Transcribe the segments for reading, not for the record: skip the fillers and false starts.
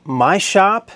My shop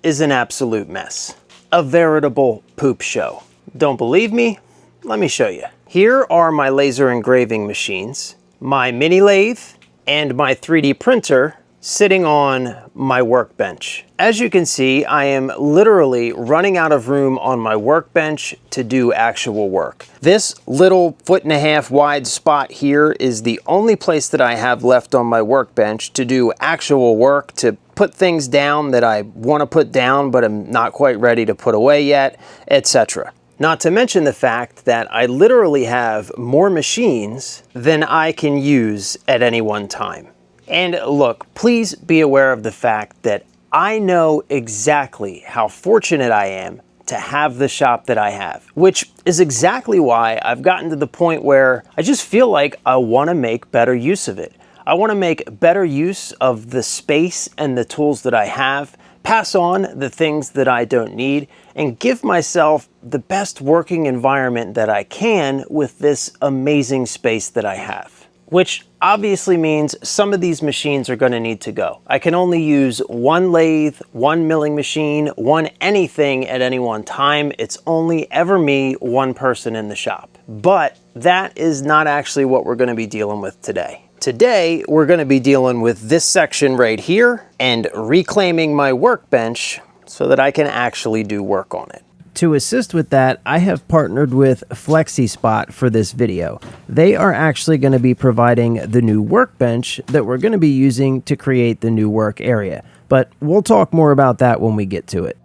is an absolute mess. A veritable poop show. Don't believe me? Let me show you. Here are my laser engraving machines, my mini lathe, and my 3D printer sitting on my workbench. As you can see, I am literally running out of room on my workbench to do actual work. This little 1.5 foot wide spot here is the only place that I have left on my workbench to do actual work, to put things down that I want to put down but I'm not quite ready to put away yet, etc. Not to mention the fact that I literally have more machines than I can use at any one time. And look, please be aware of the fact that I know exactly how fortunate I am to have the shop that I have, which is exactly why I've gotten to the point where I just feel like I want to make better use of it. I want to make better use of the space and the tools that I have, pass on the things that I don't need, and give myself the best working environment that I can with this amazing space that I have. Which obviously means some of these machines are going to need to go. I can only use one lathe, one milling machine, one anything at any one time. It's only ever me, one person in the shop. But that is not actually what we're going to be dealing with today. Today, we're going to be dealing with this section right here and reclaiming my workbench so that I can actually do work on it. To assist with that, I have partnered with Flexi Spot for this video. They are actually going to be providing the new workbench that we're going to be using to create the new work area. But we'll talk more about that when we get to it.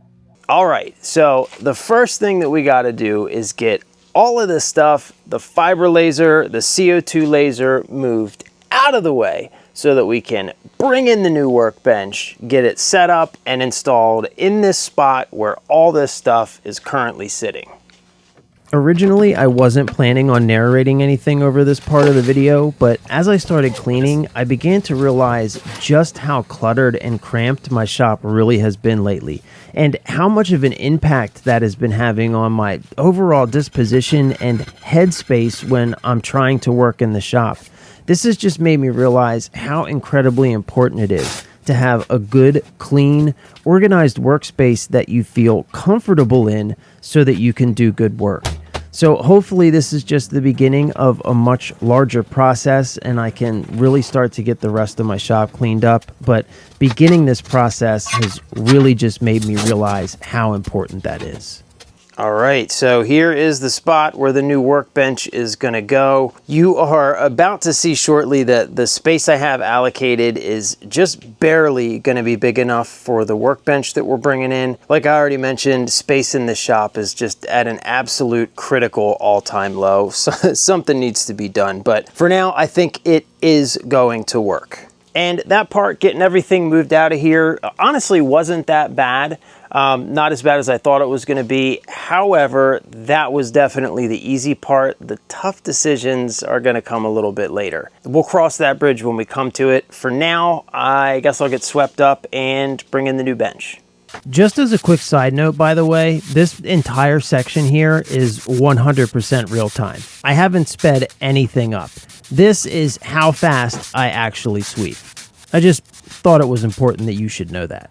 All right, so the first thing that we got to do is get all of this stuff, the fiber laser, the CO2 laser, moved out of the way so that we can bring in the new workbench, get it set up and installed in this spot where all this stuff is currently sitting. Originally, I wasn't planning on narrating anything over this part of the video, but as I started cleaning, I began to realize just how cluttered and cramped my shop really has been lately, and how much of an impact that has been having on my overall disposition and headspace when I'm trying to work in the shop. This has just made me realize how incredibly important it is to have a good, clean, organized workspace that you feel comfortable in so that you can do good work. So hopefully this is just the beginning of a much larger process and I can really start to get the rest of my shop cleaned up. But beginning this process has really just made me realize how important that is. All right, so here is the spot where the new workbench is going to go. You are about to see shortly that the space I have allocated is just barely going to be big enough for the workbench that we're bringing in. Like I already mentioned, space in the shop is just at an absolute critical all-time low. So something needs to be done, but for now, I think it is going to work. And that part, getting everything moved out of here, honestly wasn't that bad. Not as bad as I thought it was going to be. However, that was definitely the easy part. The tough decisions are going to come a little bit later. We'll cross that bridge when we come to it. For now, I guess I'll get swept up and bring in the new bench. Just as a quick side note, by the way, this entire section here is 100% real time. I haven't sped anything up. This is how fast I actually sweep. I just thought it was important that you should know that.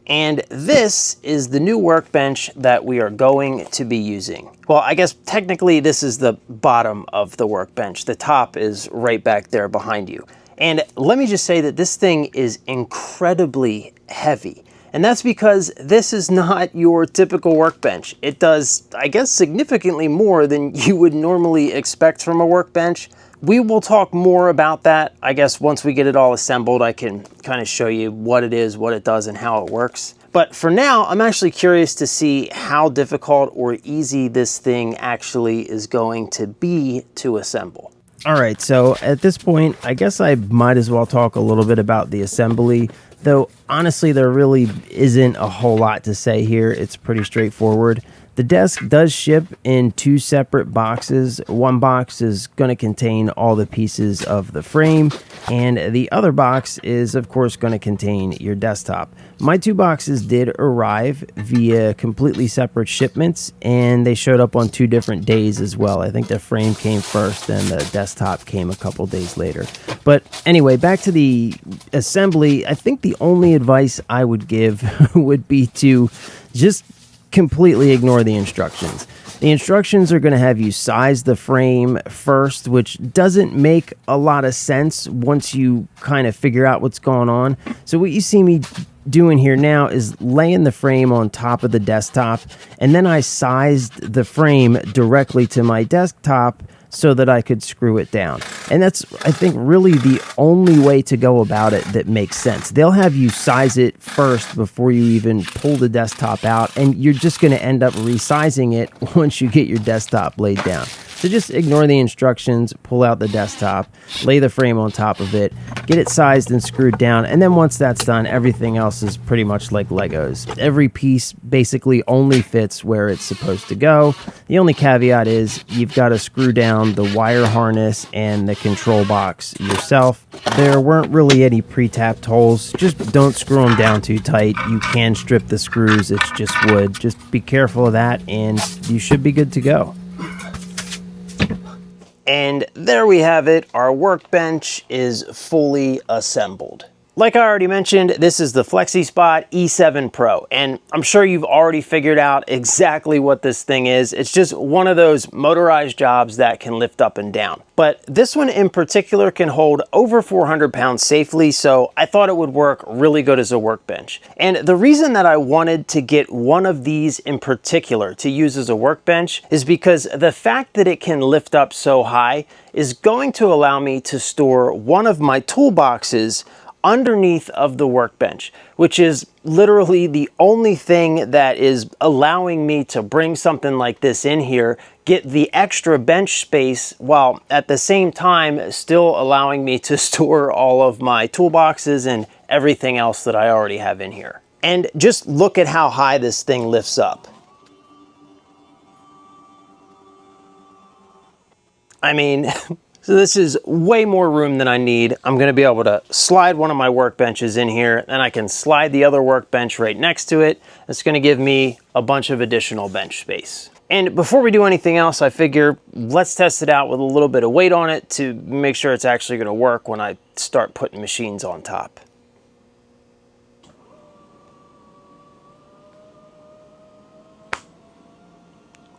And this is the new workbench that we are going to be using. Well, I guess technically this is the bottom of the workbench. The top is right back there behind you. And let me just say that this thing is incredibly heavy. And that's because this is not your typical workbench. It does, I guess, significantly more than you would normally expect from a workbench. We will talk more about that. I guess once we get it all assembled, I can kind of show you what it is, what it does, and how it works. But for now, I'm actually curious to see how difficult or easy this thing actually is going to be to assemble. All right, so at this point, I guess I might as well talk a little bit about the assembly, though honestly, there really isn't a whole lot to say here. It's pretty straightforward. The desk does ship in 2 separate boxes. One box is going to contain all the pieces of the frame, and the other box is of course going to contain your desktop. My 2 boxes did arrive via completely separate shipments, and they showed up on 2 different days as well. I think the frame came first and the desktop came a couple days later. But anyway, back to the assembly. I think the only advice I would give would be to just completely ignore the instructions. The instructions are going to have you size the frame first, which doesn't make a lot of sense once you kind of figure out what's going on. So what you see me doing here now is laying the frame on top of the desktop, and then I sized the frame directly to my desktop so that I could screw it down. And that's, I think, really the only way to go about it that makes sense. They'll have you size it first before you even pull the desktop out, and you're just going to end up resizing it once you get your desktop laid down. So just ignore the instructions, pull out the desktop, lay the frame on top of it, get it sized and screwed down, and then once that's done, everything else is pretty much like Legos. Every piece basically only fits where it's supposed to go. The only caveat is you've got to screw down the wire harness and the control box yourself. There weren't really any pre-tapped holes. Just don't screw them down too tight. You can strip the screws, it's just wood. Just be careful of that and you should be good to go. And there we have it. Our workbench is fully assembled. Like I already mentioned, this is the Flexi Spot E7 Pro, and I'm sure you've already figured out exactly what this thing is. It's just one of those motorized jobs that can lift up and down. But this one in particular can hold over 400 pounds safely, so I thought it would work really good as a workbench. And the reason that I wanted to get one of these in particular to use as a workbench is because the fact that it can lift up so high is going to allow me to store one of my toolboxes underneath of the workbench, which is literally the only thing that is allowing me to bring something like this in here, get the extra bench space, while at the same time still allowing me to store all of my toolboxes and everything else that I already have in here. And just look at how high this thing lifts up. I mean, so this is way more room than I need. I'm gonna be able to slide one of my workbenches in here, and I can slide the other workbench right next to it. It's gonna give me a bunch of additional bench space. And before we do anything else, I figure let's test it out with a little bit of weight on it to make sure it's actually gonna work when I start putting machines on top.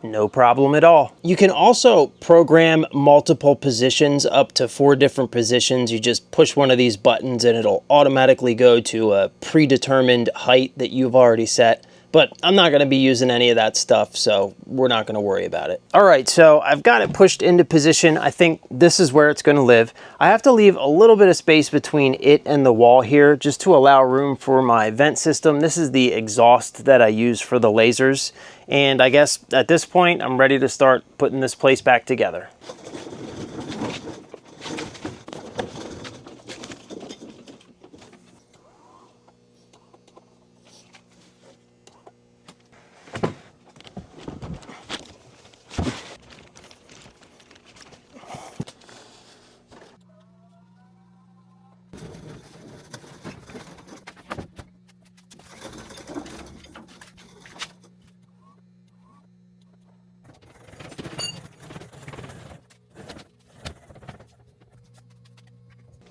No problem at all. You can also program multiple positions up to 4 different positions. You just push one of these buttons and it'll automatically go to a predetermined height that you've already set. But I'm not going to be using any of that stuff, so we're not going to worry about it. All right, so I've got it pushed into position. I think this is where it's going to live. I have to leave a little bit of space between it and the wall here just to allow room for my vent system. This is the exhaust that I use for the lasers. And I guess at this point, I'm ready to start putting this place back together.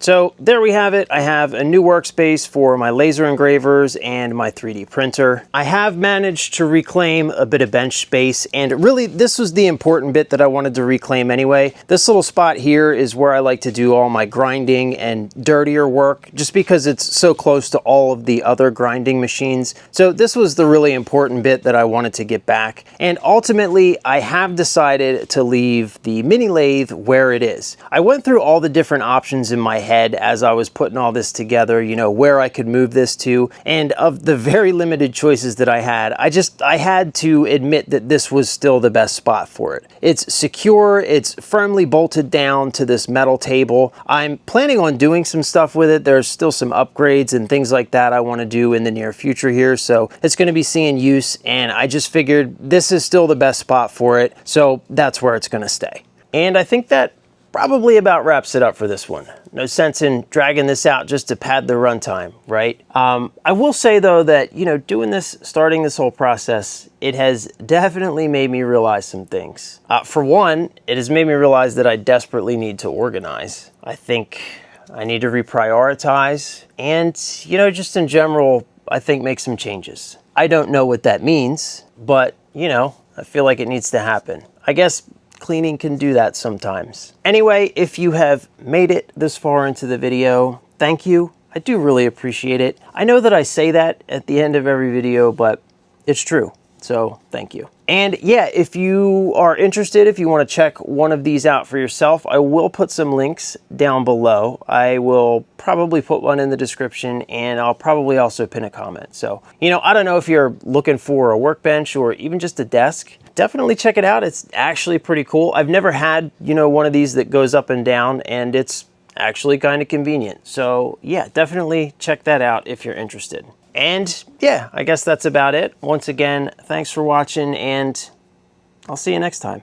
So there we have it. I have a new workspace for my laser engravers and my 3D printer. I have managed to reclaim a bit of bench space, and really this was the important bit that I wanted to reclaim anyway. This little spot here is where I like to do all my grinding and dirtier work, just because it's so close to all of the other grinding machines. So this was the really important bit that I wanted to get back. And ultimately, I have decided to leave the mini lathe where it is. I went through all the different options in my head head as I was putting all this together, you know, where I could move this to. And of the very limited choices that I had, I had to admit that this was still the best spot for it. It's secure, it's firmly bolted down to this metal table. I'm planning on doing some stuff with it. There's still some upgrades and things like that I want to do in the near future here, so it's going to be seeing use, and I just figured this is still the best spot for it, so that's where it's going to stay. And I think that probably about wraps it up for this one. No sense in dragging this out just to pad the runtime, right? I will say though that, you know, doing this, starting this whole process, it has definitely made me realize some things. For one, it has made me realize that I desperately need to organize. I think I need to reprioritize and, you know, just in general, I think make some changes. I don't know what that means, but, you know, I feel like it needs to happen. I guess cleaning can do that sometimes. Anyway, if you have made it this far into the video, thank you. I do really appreciate it. I know that I say that at the end of every video, but it's true. So thank you. And yeah, if you are interested, if you want to check one of these out for yourself, I will put some links down below. I will probably put one in the description, and I'll probably also pin a comment. So, you know, I don't know if you're looking for a workbench or even just a desk, definitely check it out. It's actually pretty cool. I've never had, you know, one of these that goes up and down, and it's actually kind of convenient. So yeah, definitely check that out if you're interested. And yeah, I guess that's about it. Once again, thanks for watching, and I'll see you next time.